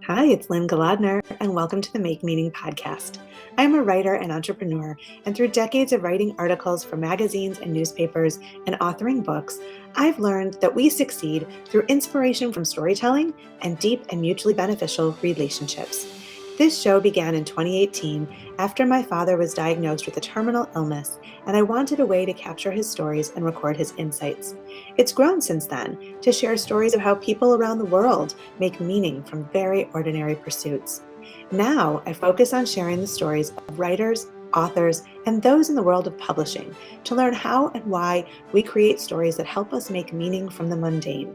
Hi, it's Lynne and welcome to the Make Meaning podcast. I'm a writer and entrepreneur, and through decades of writing articles for magazines and newspapers and authoring books, I've learned that we succeed through inspiration from storytelling and deep and mutually beneficial relationships. This show began in 2018 after my father was diagnosed with a terminal illness, and I wanted a way to capture his stories and record his insights. It's grown since then to share stories of how people around the world make meaning from very ordinary pursuits. Now I focus on sharing the stories of writers, authors, and those in the world of publishing to learn how and why we create stories that help us make meaning from the mundane.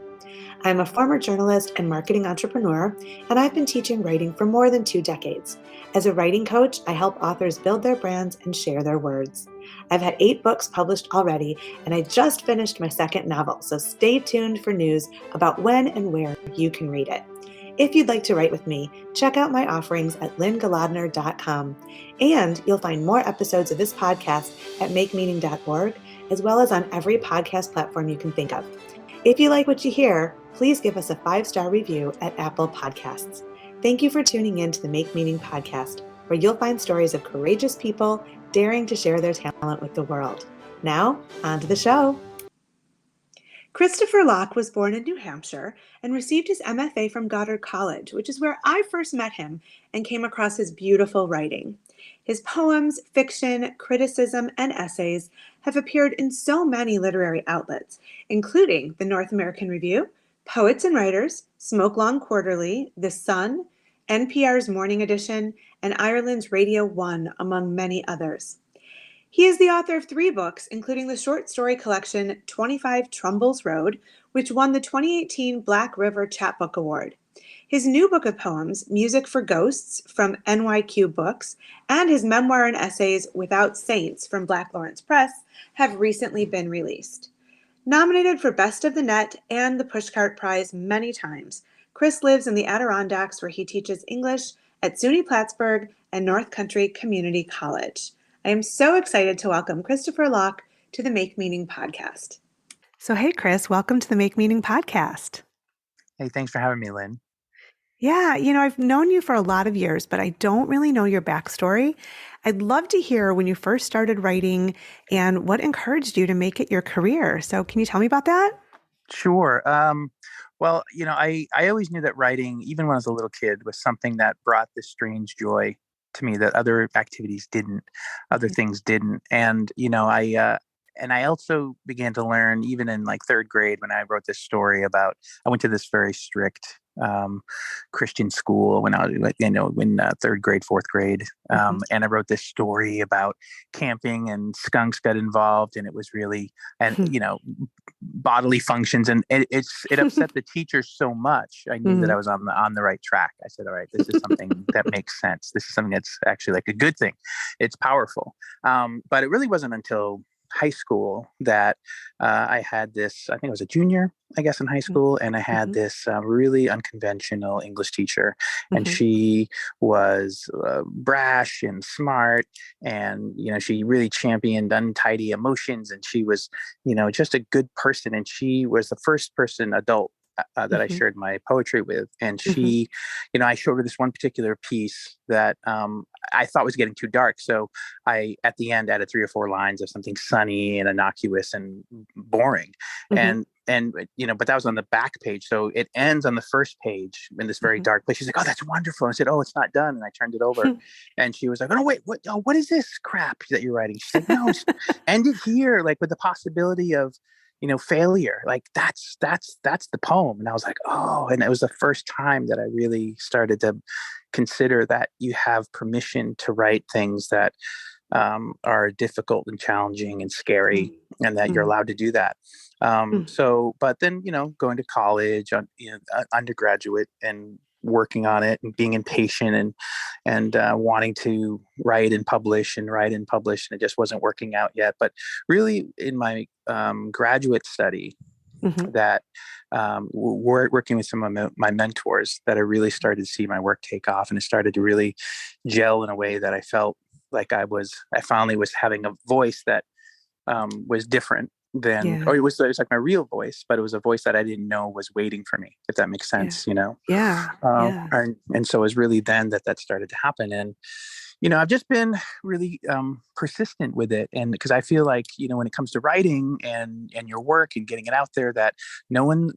I'm a former journalist and marketing entrepreneur, and I've been teaching writing for more than 2 decades. As a writing coach, I help authors build their brands and share their words. I've had 8 books published already, and I just finished my second novel, so stay tuned for news about when and where you can read it. If you'd like to write with me, check out my offerings at lynnegaladner.com, and you'll find more episodes of this podcast at makemeaning.org, as well as on every podcast platform you can think of. If you like what you hear, please give us a 5-star review at Apple Podcasts. Thank you for tuning in to the Make Meaning podcast, where you'll find stories of courageous people daring to share their talent with the world. Now, on to the show. Christopher Locke was born in New Hampshire and received his MFA from Goddard College, which is where I first met him and came across his beautiful writing. His poems, fiction, criticism, and essays have appeared in so many literary outlets, including the North American Review, Poets and Writers, Smoke Long Quarterly, The Sun, NPR's Morning Edition, and Ireland's Radio 1, among many others. He is the author of 3 books, including the short story collection 25 Trumbull's Road, which won the 2018 Black River Chapbook Award. His new book of poems, Music for Ghosts, from NYQ Books, and his memoir and essays, Without Saints, from Black Lawrence Press, have recently been released. Nominated for Best of the Net and the Pushcart Prize many times, Chris lives in the Adirondacks, where he teaches English at SUNY Plattsburgh and North Country Community College. I am so excited to welcome Christopher Locke to the Make Meaning podcast. So, hey, Chris, welcome to the Make Meaning podcast. Hey, thanks for having me, Lynn. Yeah, I've known you for a lot of years, but I don't really know your backstory. I'd love to hear when you first started writing and what encouraged you to make it your career. So can you tell me about that? Sure. Well, I always knew that writing, even when I was a little kid, was something that brought this strange joy to me that other activities didn't, other things didn't. And, I also began to learn even in like 3rd grade when I wrote this story about, I went to this very strict Christian school when I was like, in 3rd grade, 4th grade. And I wrote this story about camping and skunks got involved, and it was really, and, bodily functions. And it upset the teachers so much. I knew that I was on the right track. I said, all right, this is something that makes sense. This is something that's actually like a good thing. It's powerful. But it really wasn't until high school that I had this, I think I was a junior, I guess, in high school. And I had this really unconventional English teacher, and she was brash and smart. And, she really championed untidy emotions, and she was, just a good person. And she was the first adult that I shared my poetry with. And she, I showed her this one particular piece that I thought was getting too dark. So I, at the end, added 3 or 4 lines of something sunny and innocuous and boring. And but that was on the back page. So it ends on the first page in this very dark place. She's like, oh, that's wonderful. And I said, oh, it's not done. And I turned it over and she was like, oh, no, wait, what is this crap that you're writing? She's like, no, just end it here. Like with the possibility of, failure, like that's the poem. And I was like, oh, and it was the first time that I really started to consider that you have permission to write things that are difficult and challenging and scary, and that you're allowed to do that. But then, going to college, undergraduate, and working on it and being impatient and wanting to write and publish, and it just wasn't working out yet. But really in my graduate study, that working with some of my mentors, that I really started to see my work take off, and it started to really gel in a way that I felt like I finally was having a voice that was different than, Yeah. or it was like my real voice, but it was a voice that I didn't know was waiting for me, if that makes Yeah. sense, you know? Yeah. Yeah. And so it was really then that started to happen. And, you know, I've just been really persistent with it. And because I feel like, you know, when it comes to writing and your work and getting it out there, that no one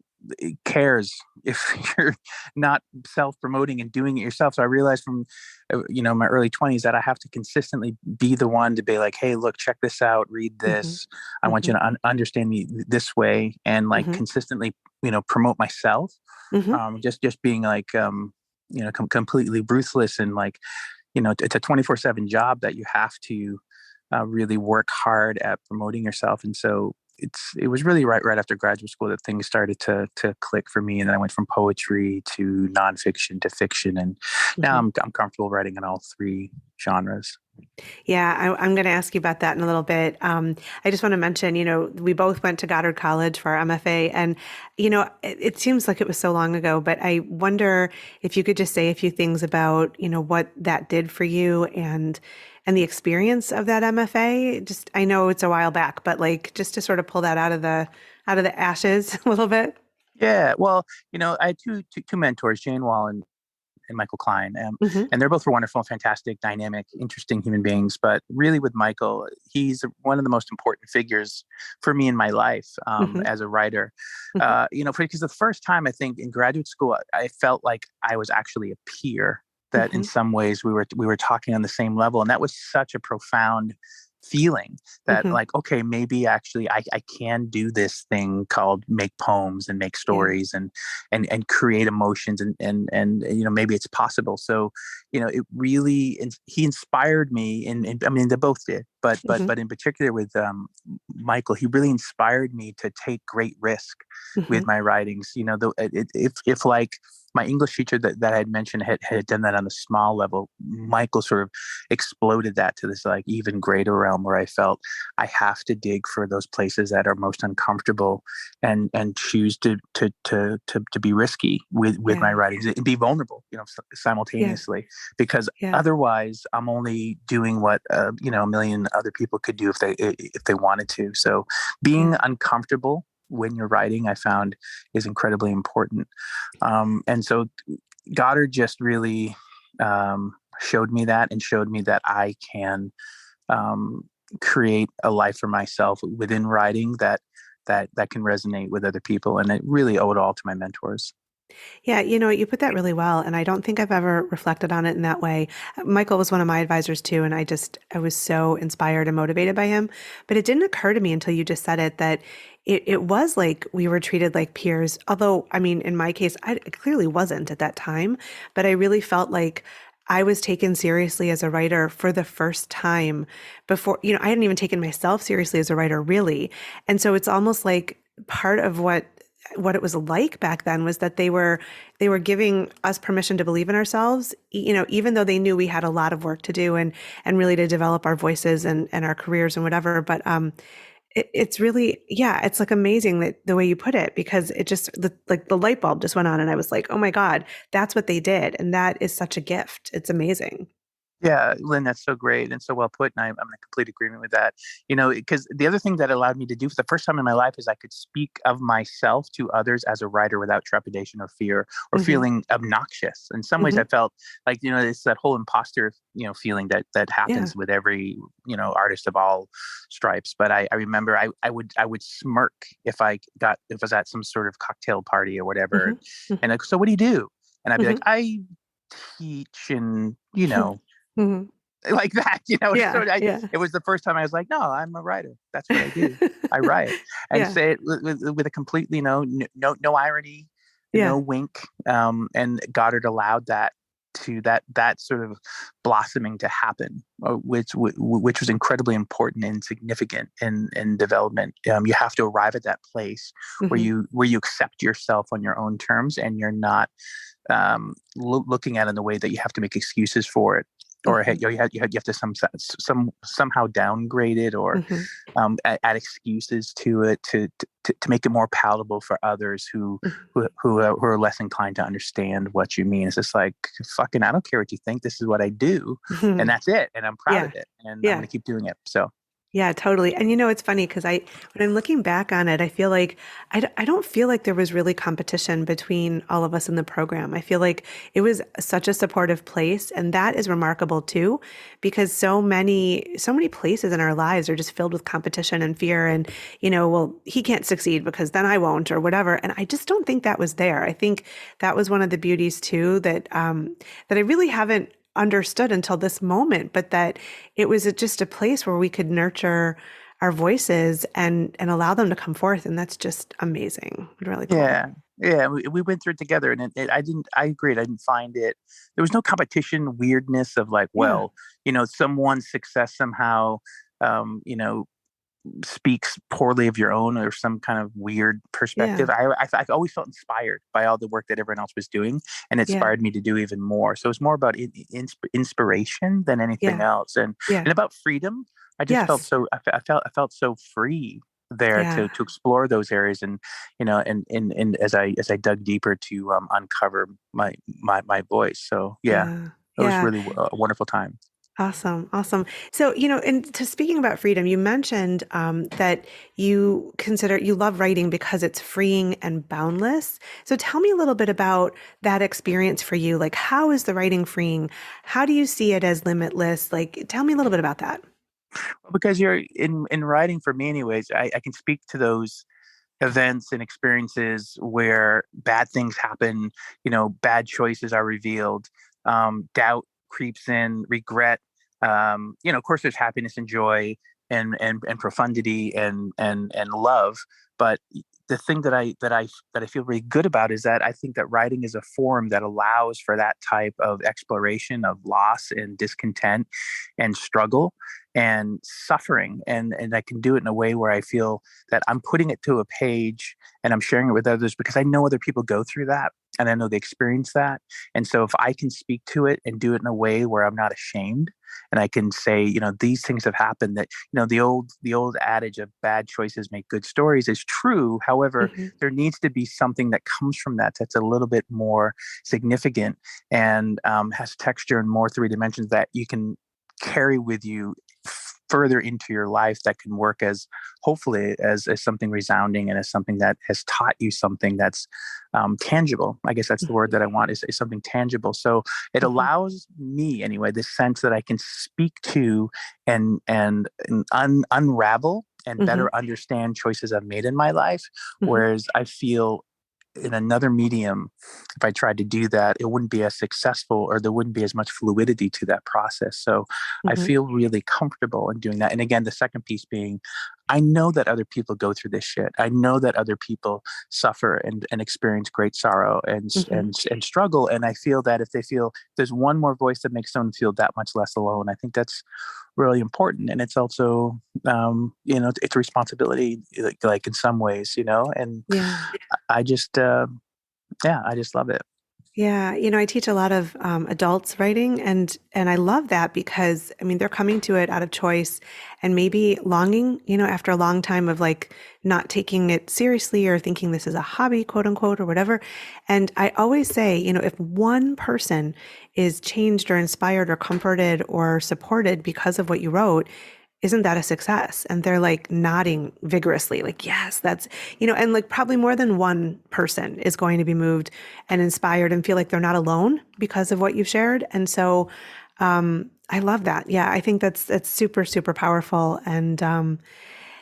cares if you're not self-promoting and doing it yourself. So I realized from, you know, my early 20s that I have to consistently be the one to be like, hey, look, check this out, read Mm-hmm. this. I want you Mm-hmm. to understand me this way, and like Mm-hmm. consistently, you know, promote myself. Mm-hmm. Just being like, you know, completely ruthless, and like, you know, it's a 24/7 job that you have to really work hard at promoting yourself. And so it was really right after graduate school that things started to click for me. And then I went from poetry to nonfiction to fiction. And now Mm-hmm. I'm comfortable writing in all three genres. Yeah, I'm going to ask you about that in a little bit. I just want to mention, you know, we both went to Goddard College for our MFA, and, you know, it seems like it was so long ago, but I wonder if you could just say a few things about, you know, what that did for you and the experience of that MFA. Just, I know it's a while back, but like just to sort of pull that out of the ashes a little bit. Yeah, well, you know, I had two mentors, Jane Wall and Michael Klein. Hmm. And they're both wonderful, fantastic, dynamic, interesting human beings. But really, with Michael, he's one of the most important figures for me in my life Hmm. as a writer. Hmm. You know, because the first time I think in graduate school, I felt like I was actually a peer. That in Hmm. some ways we were talking on the same level, and that was such a profound feeling that Hmm. like, okay, maybe actually I can do this thing called make poems and make Yeah. stories and create emotions, and you know, maybe it's possible. So, you know, it really, he inspired me, and I mean, they both did, Hmm. but in particular with Michael, he really inspired me to take great risk Hmm. with my writings. You know, if like my English teacher that I had mentioned had done that on a small level, Michael sort of exploded that to this like even greater realm where I felt I have to dig for those places that are most uncomfortable, and choose to be risky with my Yeah. writings and be vulnerable, you know, Yeah. simultaneously, because Yeah. otherwise I'm only doing what you know, a million other people could do if they wanted to. So being Yeah. uncomfortable when you're writing, I found, is incredibly important. And so Goddard just really showed me that, and showed me that I can um, create a life for myself within writing that can resonate with other people. And I really owe it all to my mentors. Yeah, you know, you put that really well, and I don't think I've ever reflected on it in that way. Michael was one of my advisors too, and I was so inspired and motivated by him. But it didn't occur to me until you just said it that it was like we were treated like peers. Although, I mean, in my case, I clearly wasn't at that time, but I really felt like I was taken seriously as a writer for the first time before, you know, I hadn't even taken myself seriously as a writer, really. And so it's almost like part of what it was like back then was that they were giving us permission to believe in ourselves, you know, even though they knew we had a lot of work to do and really to develop our voices and our careers and whatever. But it's really, yeah, it's like amazing that the way you put it, because it just like the light bulb just went on and I was like, oh my God, that's what they did. And that is such a gift. It's amazing. Yeah, Lynn, that's so great and so well put. And I'm in complete agreement with that. You know, because the other thing that allowed me to do for the first time in my life is I could speak of myself to others as a writer without trepidation or fear or Hmm. feeling obnoxious. In some ways, Hmm. I felt like, you know, it's that whole imposter, you know, feeling that Yeah. happens with every, you know, artist of all stripes. But I remember I would smirk if if I was at some sort of cocktail party or whatever. Hmm. Hmm. And like, so what do you do? And I'd be like, Hmm. I teach, and, you know, Hmm. like that, you know. Yeah. So Yeah. it was the first time I was like, no, I'm a writer. That's what I do. I write, and Yeah. say it with a completely, you know, no irony, no Yeah. wink. And Goddard allowed that sort of blossoming to happen, which was incredibly important and significant in development. You have to arrive at that place where Hmm. you accept yourself on your own terms, and you're not looking at it in the way that you have to make excuses for it, or Hmm. you have to somehow downgrade it, or Hmm. add excuses to it to make it more palatable for others who are less inclined to understand what you mean. It's just like, fucking, I don't care what you think. This is what I do, and Hmm. that's it. And I'm proud Yeah. of it, and I'm going Yeah. to keep doing it. So. Yeah, totally. And it's funny because when I'm looking back on it, I feel like I don't feel like there was really competition between all of us in the program. I feel like it was such a supportive place, and that is remarkable too, because so many places in our lives are just filled with competition and fear, and well, he can't succeed because then I won't, or whatever. And I just don't think that was there. I think that was one of the beauties too that I really haven't understood until this moment, but that it was just a place where we could nurture our voices and allow them to come forth. And that's just amazing. Really cool. Yeah. Yeah, we went through it together, and I agreed. I didn't find it. There was no competition weirdness of like, Yeah. well, someone's success somehow, um, you know, speaks poorly of your own or some kind of weird perspective. Yeah. I always felt inspired by all the work that everyone else was doing, and it Yeah. inspired me to do even more. So it's more about inspiration than anything Yeah. else, and Yeah. about freedom. I just felt Yes. so. I felt so free there Yeah. to explore those areas, and and as I dug deeper to uncover my voice. So yeah, Yeah. it was Yeah. really a wonderful time. Awesome. Awesome. So, and to speaking about freedom, you mentioned that you love writing because it's freeing and boundless. So tell me a little bit about that experience for you. Like, how is the writing freeing? How do you see it as limitless? Like, tell me a little bit about that. Because you're in writing for me anyways, I can speak to those events and experiences where bad things happen, bad choices are revealed, doubt creeps in, regret, of course there's happiness and joy and profundity and love. But the thing that I feel really good about is that I think that writing is a form that allows for that type of exploration of loss and discontent and struggle and suffering, and I can do it in a way where I feel that I'm putting it to a page and I'm sharing it with others because I know other people go through that and I know they experience that. And so if I can speak to it and do it in a way where I'm not ashamed, and I can say, these things have happened, that, the old adage of bad choices make good stories is true. However, Hmm. there needs to be something that comes from that that's a little bit more significant and has texture and more three dimensions that you can carry with you further into your life, that can work as hopefully as something resounding and as something that has taught you something that's tangible. I guess that's the word that I want, is something tangible. So it Hmm. allows me anyway, this sense that I can speak to and unravel and Hmm. better understand choices I've made in my life. Hmm. Whereas I feel in another medium, if I tried to do that, it wouldn't be as successful, or there wouldn't be as much fluidity to that process. So I Hmm. feel really comfortable in doing that. And again, the second piece being, I know that other people go through this shit. I know that other people suffer and experience great sorrow Hmm. and struggle. And I feel that if they feel there's one more voice that makes someone feel that much less alone, I think that's really important. And it's also, it's a responsibility, like in some ways, and Yeah. I just, yeah, I just love it. Yeah, I teach a lot of adults writing, and I love that because I mean they're coming to it out of choice and maybe longing, after a long time of like not taking it seriously or thinking this is a hobby, quote unquote, or whatever. And I always say, if one person is changed or inspired or comforted or supported because of what you wrote, isn't that a success? And they're like nodding vigorously, like, yes, that's, and like probably more than one person is going to be moved and inspired and feel like they're not alone because of what you've shared. And so I love that. Yeah, I think that's super, super powerful. And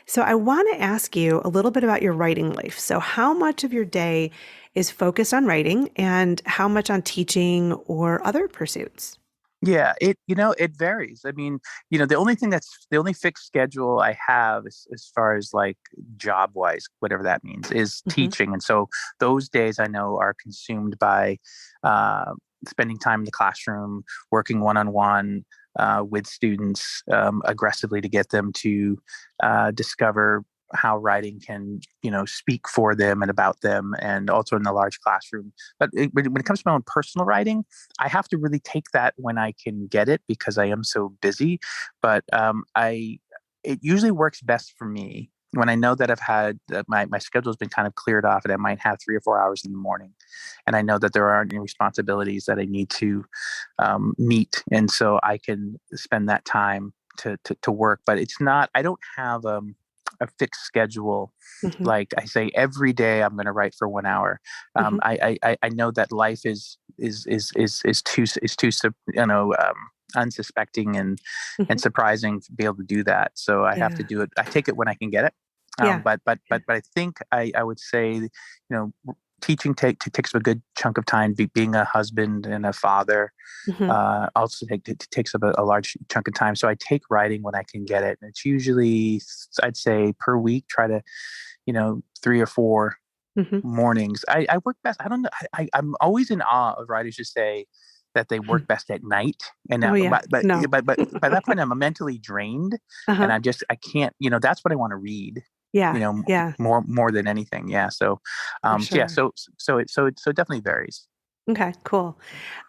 so I want to ask you a little bit about your writing life. So how much of your day is focused on writing and how much on teaching or other pursuits? Yeah, it varies. I mean, the only fixed schedule I have as far as like job wise, whatever that means, is Hmm. teaching. And so those days I know are consumed by uh, spending time in the classroom, working one on one with students aggressively to get them to discover how writing can, speak for them and about them, and also in the large classroom. But when it comes to my own personal writing, I have to really take that when I can get it because I am so busy. But it usually works best for me when I know that I've had my schedule's been kind of cleared off, and I might have 3 or 4 hours in the morning, and I know that there aren't any responsibilities that I need to meet, and so I can spend that time to work, but it's not. I don't have a fixed schedule. Hmm. Like I say, every day I'm going to write for 1 hour. Hmm. I know that life is too unsuspecting and Hmm. surprising to be able to do that. So I have to Yeah. do it. I take it when I can get it. Yeah. But I think I would say, teaching takes a good chunk of time. Being a husband and a father Hmm. also takes up a large chunk of time. So I take writing when I can get it. And it's usually, I'd say, per week, try to, 3 or 4 Hmm. mornings. I work best. I don't know. I'm always in awe of writers who say that they work best at night. And Oh yeah. No. but by that point, I'm mentally drained, and Uh-huh. I can't. That's what I want to read. Yeah. Yeah. More than anything. Yeah. So, For yeah. sure. So it definitely varies. Okay, cool.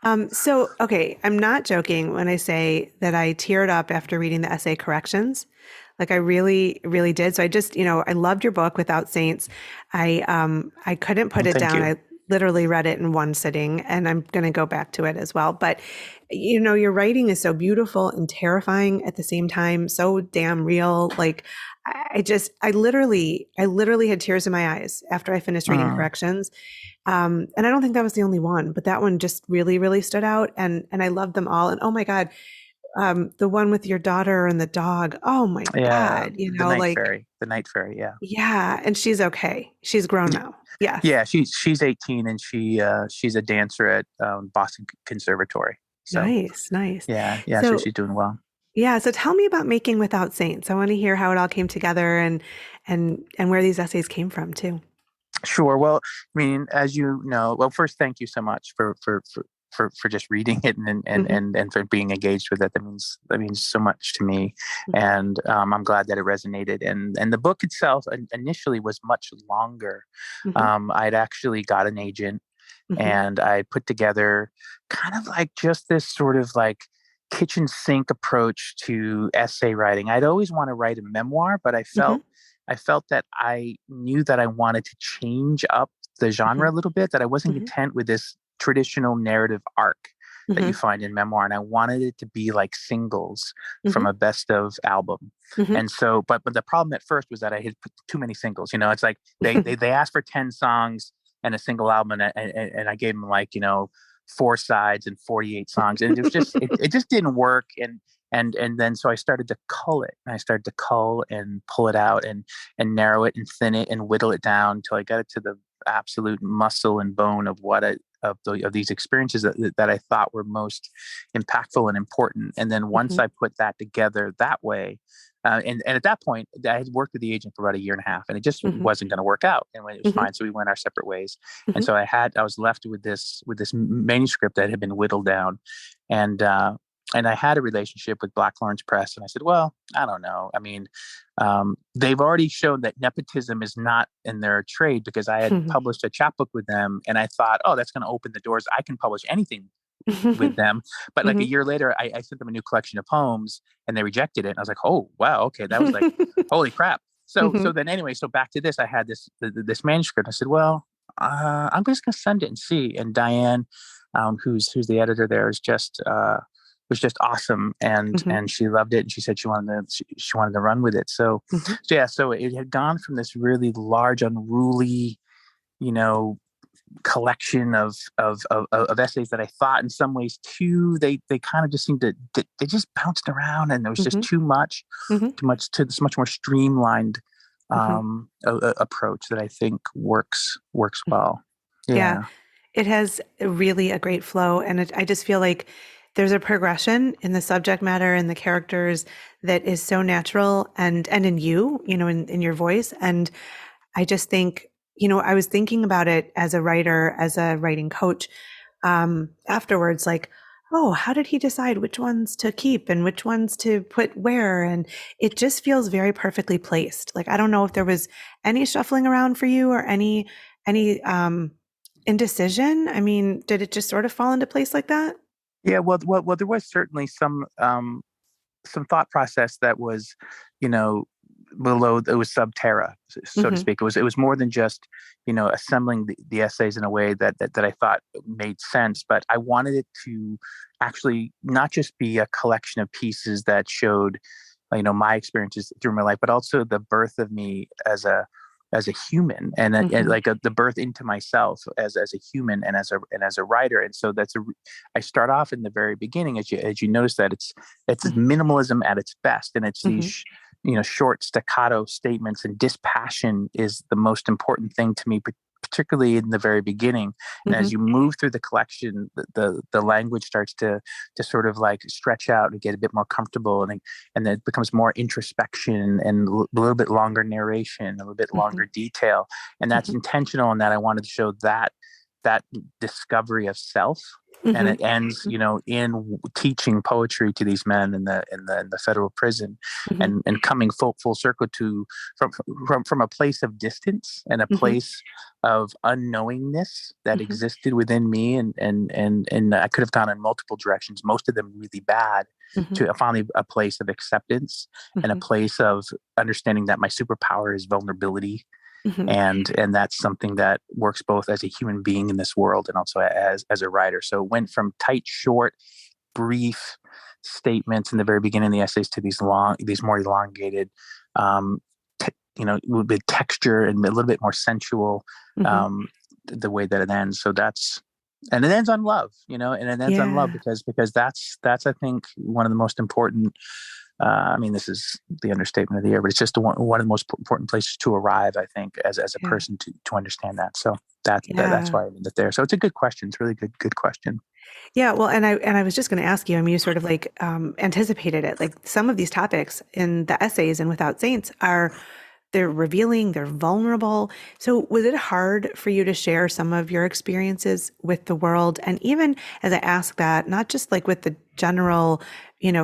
Okay, I'm not joking when I say that I teared up after reading the essay corrections. Like I really, really did. So I just, I loved your book Without Saints. I couldn't put Well, it thank down. you. I literally read it in one sitting, and I'm going to go back to it as well. But your writing is so beautiful and terrifying at the same time, so damn real. Like I literally had tears in my eyes after I finished reading Mm, corrections. And I don't think that was the only one, but that one just really, really stood out. And I loved them all. And oh my God, the one with your daughter and the dog. Oh my yeah. God, The night like, fairy. The night fairy. Yeah. yeah. And she's okay. She's grown now. Yes. Yeah, she's 18, and she's a dancer at Boston Conservatory. So Nice, nice. yeah, so So she's doing well. yeah, so tell me about Making Without Saints. I want to hear how it all came together and where these essays came from too. Sure. Well, I mean, as you know, well, first, thank you so much for just reading it Hmm. and for being engaged with it. That means so much to me, Hmm. and I'm glad that it resonated. And the book itself initially was much longer. Hmm. I'd actually got an agent, Hmm. and I put together kind of like just this sort of like kitchen sink approach to essay writing. I'd always want to write a memoir, but Hmm. I felt that I knew that I wanted to change up the genre Hmm. a little bit, that I wasn't Hmm. content with this traditional narrative arc that you Hmm. find in memoir. And I wanted it to be like singles from Hmm. a best of album. Hmm. And so, but the problem at first was that I had put too many singles. It's like they asked for 10 songs and a single album, and I gave them like, 4 sides and 48 songs. And it just didn't work. And then so I started to cull it. And I started to cull and pull it out and narrow it and thin it and whittle it down until I got it to the absolute muscle and bone of of these experiences that I thought were most impactful and important. And then once Hmm. I put that together that way, and at that point, I had worked with the agent for about 1.5 years, and it just Hmm. wasn't going to work out. And when it was Hmm. fine, so we went our separate ways. And Hmm. so I was left with this manuscript that had been whittled down, and and I had a relationship with Black Lawrence Press, and I said, well, I don't know. I mean, they've already shown that nepotism is not in their trade, because I had published a chapbook with them, and I thought, oh, that's going to open the doors. I can publish anything with them. But like a Hmm. year later, I sent them a new collection of poems, and they rejected it. And I was like, oh, wow, okay, that was like, holy crap. So Hmm. then anyway, so back to this, I had this manuscript. I said, well, I'm just going to send it and see. And Diane, who's the editor there, is just was just awesome, Hmm. and she loved it, and she said she wanted to run with it. Hmm. So yeah, so it had gone from this really large, unruly, you know, collection of essays that I thought in some ways too, they kind of just seemed to, they just bounced around, and there was just Hmm. too much to this much more streamlined Hmm. approach that I think works Hmm. well. Yeah, Yeah. it has really a great flow. And I just feel like there's a progression in the subject matter and the characters that is so natural and in you, in your voice. And I just think, I was thinking about it as a writer, as a writing coach, afterwards, like, oh, how did he decide which ones to keep and which ones to put where? And it just feels very perfectly placed. Like, I don't know if there was any shuffling around for you or any indecision. I mean, did it just sort of fall into place like that? Yeah, there was certainly some thought process that was, you know, below, it was sub terra, so to Hmm. speak. It was more than just, assembling the essays in a way that I thought made sense, but I wanted it to actually not just be a collection of pieces that showed, my experiences through my life, but also the birth of me as a human, and Hmm. like the birth into myself as a human and as a writer. And so I start off in the very beginning, as you notice, that it's Hmm. minimalism at its best, and it's these Hmm. short staccato statements, and dispassion is the most important thing to me, particularly in the very beginning. And Hmm. as you move through the collection, the language starts to sort of like stretch out and get a bit more comfortable, and then it becomes more introspection and a little bit longer narration, a little bit Hmm. longer detail. And that's Hmm. intentional in that I wanted to show that discovery of self. And Hmm. it ends, in teaching poetry to these men in the federal prison, Hmm. and coming full circle to from a place of distance and a Hmm. place of unknowingness that Hmm. existed within me, and I could have gone in multiple directions, most of them really bad, Hmm. to finally a place of acceptance and a Hmm. place of understanding that my superpower is vulnerability, Hmm. and that's something that works both as a human being in this world and also as a writer. So it went from tight, short, brief statements in the very beginning of the essays to these more elongated, um, with texture and a little bit more sensual, Hmm. um, the way that it ends. And it ends on love, and it ends on love Yeah. because that's I think one of the most important. I mean, this is the understatement of the year, but it's just one of the most important places to arrive, I think, as a Yeah. person to understand that. So that's Yeah. why I ended it there. So it's a good question. It's a really good question. Yeah, well, and I was just going to ask you. I mean, you sort of like anticipated it. Like some of these topics in the essays and Without Saints they're revealing, they're vulnerable. So was it hard for you to share some of your experiences with the world? And even as I ask that, not just like with the general,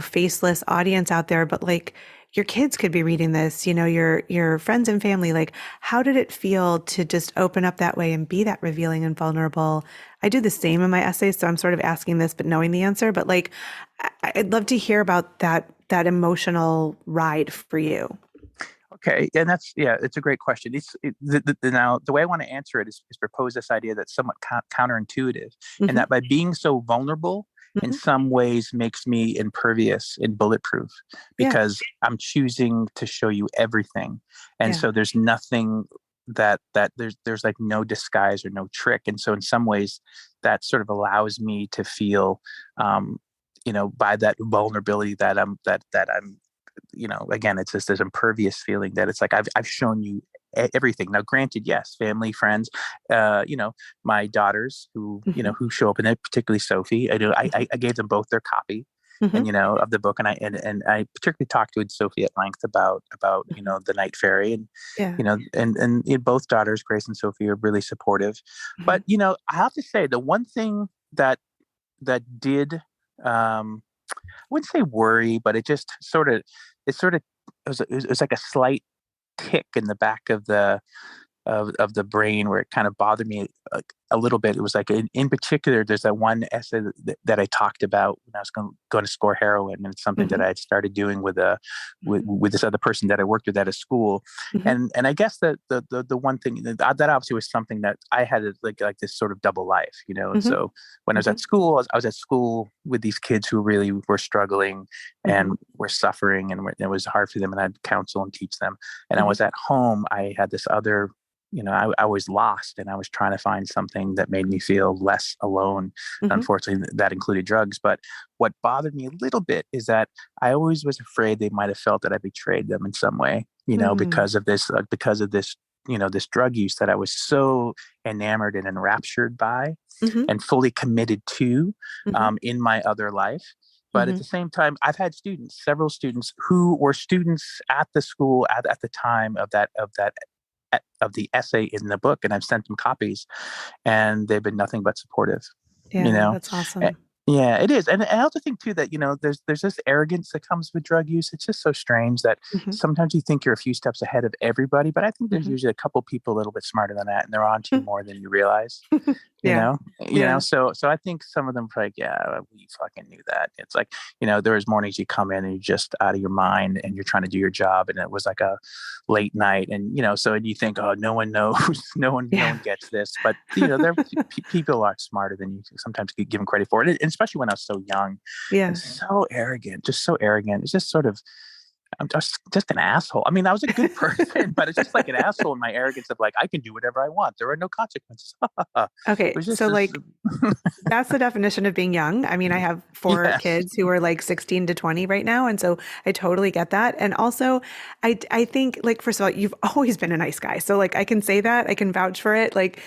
faceless audience out there, but like your kids could be reading this, your friends and family. Like, how did it feel to just open up that way and be that revealing and vulnerable? I do the same in my essays, so I'm sort of asking this, but knowing the answer. But like, I'd love to hear about that emotional ride for you. Okay, and it's a great question. Now the way I want to answer it is propose this idea that's somewhat counterintuitive, and Hmm. that by being so vulnerable, in Hmm. some ways makes me impervious and bulletproof, Yeah. because I'm choosing to show you everything, and Yeah. so there's nothing that there's like no disguise or no trick, and so in some ways that sort of allows me to feel, by that vulnerability that I'm, again, it's just this impervious feeling that it's like I've shown you everything. Now, granted, yes, family, friends, my daughters Hmm. who show up in it, particularly Sophie. I do. I gave them both their copy, and Hmm. of the book, and I particularly talked to Sophie at length about Hmm. the Night Fairy, and Yeah. both daughters, Grace and Sophie, are really supportive. Hmm. But I have to say, the one thing that did, I wouldn't say worry, but it was like a slight tick in the back of the brain, where it kind of bothered me a little bit. It was like, in particular, there's that one essay that I talked about when I was going to score heroin, and it's something that Hmm. I had started doing with with, Hmm. with this other person that I worked with at a school. Hmm. And I guess that the one thing that obviously was something that I had, like this sort of double life, and Hmm. so when I was at Hmm. school, I was at school with these kids who really were struggling Hmm. and were suffering, and it was hard for them, and I had to counsel and teach them. And I Hmm. was at home, I had this other, I was lost, and I was trying to find something that made me feel less alone. Hmm. Unfortunately, that included drugs. But what bothered me a little bit is that I always was afraid they might have felt that I betrayed them in some way, Hmm. because of this drug use that I was so enamored and enraptured by Hmm. and fully committed to, Hmm. in my other life. But at Hmm. the same time, I've had several students who were students at the school at the time of the essay in the book, and I've sent them copies, and they've been nothing but supportive. You Yeah, know, that's A- awesome. Yeah, it is. And I also think too that, there's this arrogance that comes with drug use. It's just so strange that Hmm. sometimes you think you're a few steps ahead of everybody, but I think there's Hmm. usually a couple people a little bit smarter than that, and they're on to you more than you realize. you Yeah. know Yeah. so I think some of them are like, yeah, we fucking knew that. It's like, there was mornings you come in and you're just out of your mind and you're trying to do your job, and it was like a late night, and so you think, oh, no one knows. No one Yeah. gets this, but there people are smarter than you sometimes give them credit for it, and especially when I was so young and Yeah. so arrogant, just so arrogant. It's just sort of, I'm just an asshole. I mean, I was a good person, but it's just like an asshole in my arrogance of like, I can do whatever I want. There are no consequences. It Okay. was just So this. like that's the definition of being young. I mean, I have four Yes. kids who are like 16 to 20 right now. And so I totally get that. And also, I think, like, first of all, you've always been a nice guy. So, like, I can say that, I can vouch for it. Like,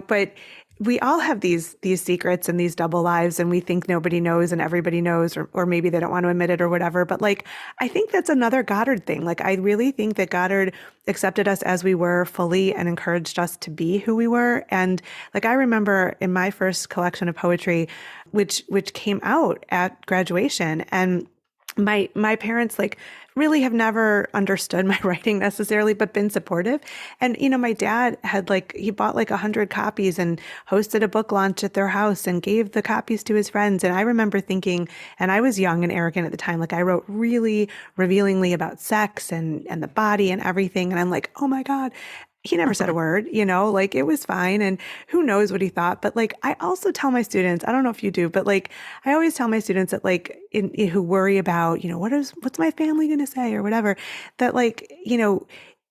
but we all have these secrets and these double lives, and we think nobody knows and everybody knows, or maybe they don't want to admit it or whatever. But like, I think that's another Goddard thing. Like, I really think that Goddard accepted us as we were fully and encouraged us to be who we were. And like, I remember in my first collection of poetry, which came out at graduation, and my parents like really have never understood my writing necessarily, but been supportive. And my dad had like he bought like 100 copies and hosted a book launch at their house and gave the copies to his friends. And I remember thinking, and I was young and arrogant at the time, like I wrote really revealingly about sex and the body and everything. And I'm like, oh my God. He never said a word, like it was fine. And who knows what he thought. But like, I also tell my students, I don't know if you do, but like, I always tell my students that like, who worry about, what's my family going to say or whatever, that like,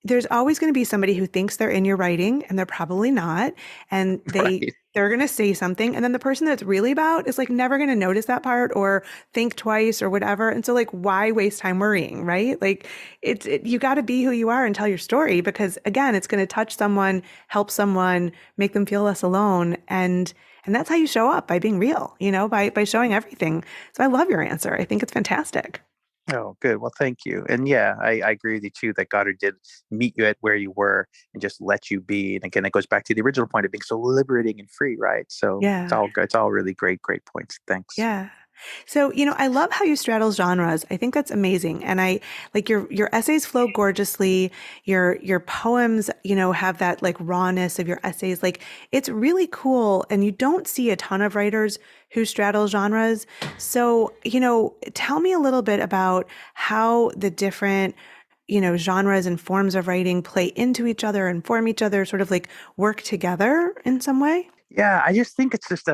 there's always going to be somebody who thinks they're in your writing and they're probably not. And Right. they're going to say something. And then the person that's really about is like never going to notice that part or think twice or whatever. And so like, why waste time worrying, right? Like you got to be who you are and tell your story, because again, it's going to touch someone, help someone, make them feel less alone. And that's how you show up, by being real, by showing everything. So I love your answer. I think it's fantastic. Oh, good. Well, thank you. And yeah, I agree with you too that Goddard did meet you at where you were and just let you be. And again, it goes back to the original point of being so liberating and free, right? So it's Yeah. all good. It's all really great, great points. Thanks. Yeah. So, I love how you straddle genres. I think that's amazing. And I like your essays flow gorgeously. Your poems, have that like rawness of your essays. Like it's really cool. And you don't see a ton of writers who straddle genres. So, tell me a little bit about how the different, genres and forms of writing play into each other and form each other, sort of like work together in some way. Yeah, I just think it's just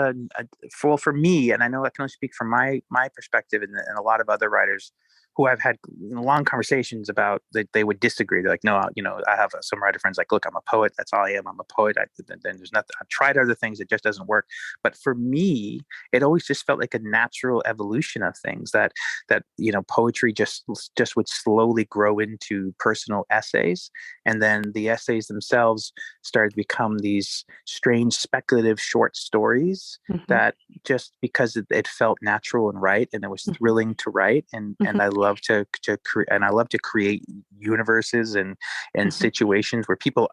for me, and I know I can only speak from my perspective, and a lot of other writers who I've had long conversations about that they would disagree. They're like, no, I have some writer friends like, look, I'm a poet. That's all I am. I'm a poet. Then there's nothing. I've tried other things. It just doesn't work. But for me, it always just felt like a natural evolution of things that poetry just would slowly grow into personal essays, and then the essays themselves started to become these strange speculative short stories Hmm. that just because it felt natural and right, and it was Hmm. thrilling to write, and I love to create universes and Hmm. situations where people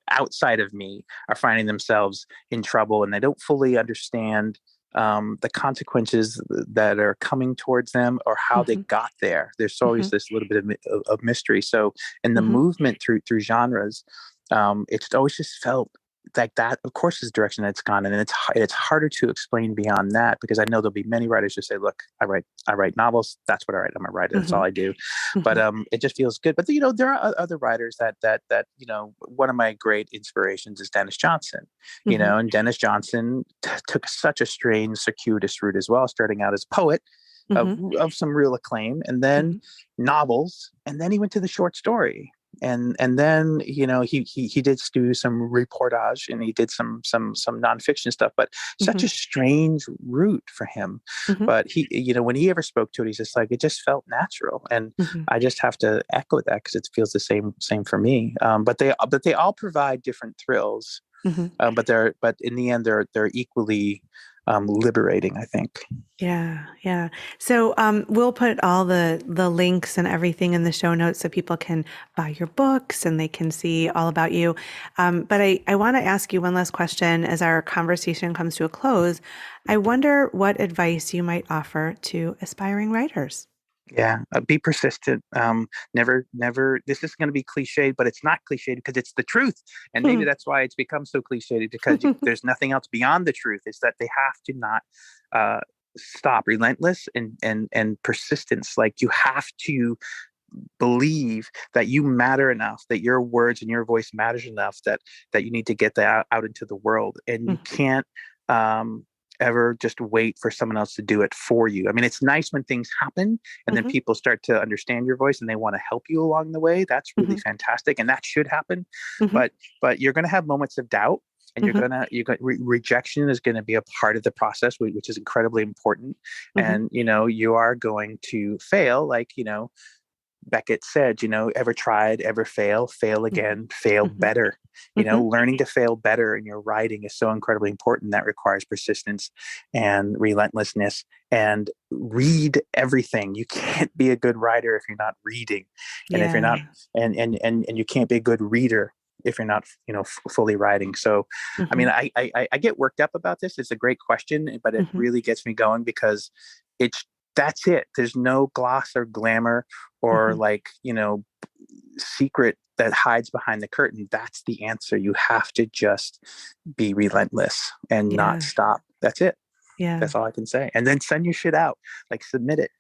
outside of me are finding themselves in trouble and they don't fully understand the consequences that are coming towards them or how they Hmm. got there. There's Hmm. always this little bit of mystery. So in the Hmm. movement through genres, it's always just felt like that, of course, is the direction that it's gone, and it's harder to explain beyond that because I know there'll be many writers who say, "Look, I write novels. That's what I write. I'm a writer. That's all Hmm. I do." But Hmm. it just feels good. But there are other writers that one of my great inspirations is Dennis Johnson. Hmm. And Dennis Johnson took such a strange, circuitous route as well, starting out as a poet of Hmm. of some real acclaim, and then Hmm. novels, and then he went to the short story, and then he did do some reportage, and he did some nonfiction stuff, but such a Hmm. strange route for him. Hmm. But he, when he ever spoke to it, he's just like, it just felt natural, and Hmm. I just have to echo that because it feels the same for me. But they all provide different thrills, Hmm. but in the end they're equally liberating, I think. Yeah, yeah. So we'll put all the links and everything in the show notes so people can buy your books and they can see all about you. But I want to ask you one last question as our conversation comes to a close. I wonder what advice you might offer to aspiring writers. Yeah, be persistent. Never. This is going to be cliched, but it's not cliched because it's the truth. And maybe that's why it's become so cliched, because there's nothing else beyond the truth. Is that they have to not stop. Relentless and persistence. Like, you have to believe that you matter enough, that your words and your voice matters enough, that you need to get that out into the world, and you can't ever just wait for someone else to do it for you. I mean, it's nice when things happen and then people start to understand your voice and they want to help you along the way. That's really fantastic, and that should happen. But you're going to have moments of doubt, and rejection is going to be a part of the process, which is incredibly important. And you are going to fail, like Beckett said, ever tried, ever fail again, fail better. Learning to fail better in your writing is so incredibly important. That requires persistence and relentlessness, and read everything. You can't be a good writer if you're not reading. And if you're not, and you can't be a good reader if you're not, fully writing. So, I mean, I get worked up about this. It's a great question, but it really gets me going, because that's it. There's no gloss or glamour or secret that hides behind the curtain. That's the answer. You have to just be relentless and not stop. That's it. Yeah. That's all I can say. And then send your shit out, submit it,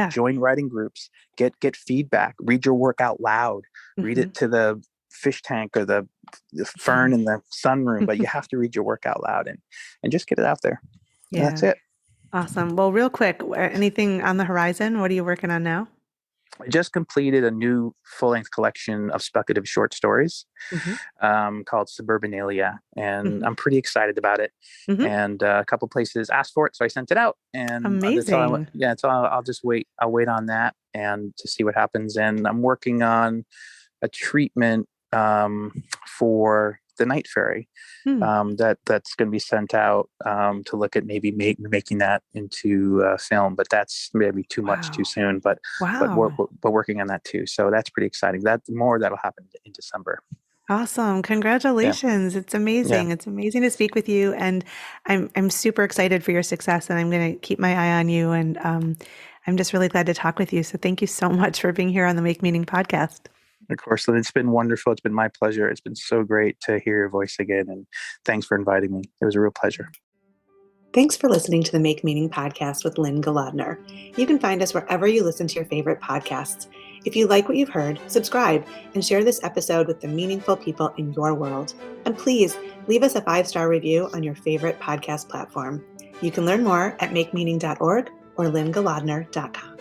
join writing groups, get feedback, read your work out loud, read it to the fish tank or the fern in the sunroom, but you have to read your work out loud and just get it out there. Yeah. And that's it. Awesome. Well, real quick, anything on the horizon? What are you working on now? I just completed a new full-length collection of speculative short stories called Suburbanalia, and I'm pretty excited about it. And a couple places asked for it, so I sent it out. And amazing. So I'll just wait. I'll wait on that and to see what happens. And I'm working on a treatment for the Night Fairy that's going to be sent out to look at maybe making that into film, but that's maybe too much too soon. But we're working on that too, so that's pretty exciting. That'll happen in December. Awesome. Congratulations. Yeah. It's amazing. Yeah. It's amazing to speak with you, and I'm super excited for your success, and I'm going to keep my eye on you, and I'm just really glad to talk with you. So thank you so much for being here on the Make Meaning podcast. Of course. It's been wonderful. It's been my pleasure. It's been so great to hear your voice again. And thanks for inviting me. It was a real pleasure. Thanks for listening to the Make Meaning podcast with Lynne Goddard. You can find us wherever you listen to your favorite podcasts. If you like what you've heard, subscribe and share this episode with the meaningful people in your world. And please leave us a 5-star review on your favorite podcast platform. You can learn more at makemeaning.org or lynnegoddard.com.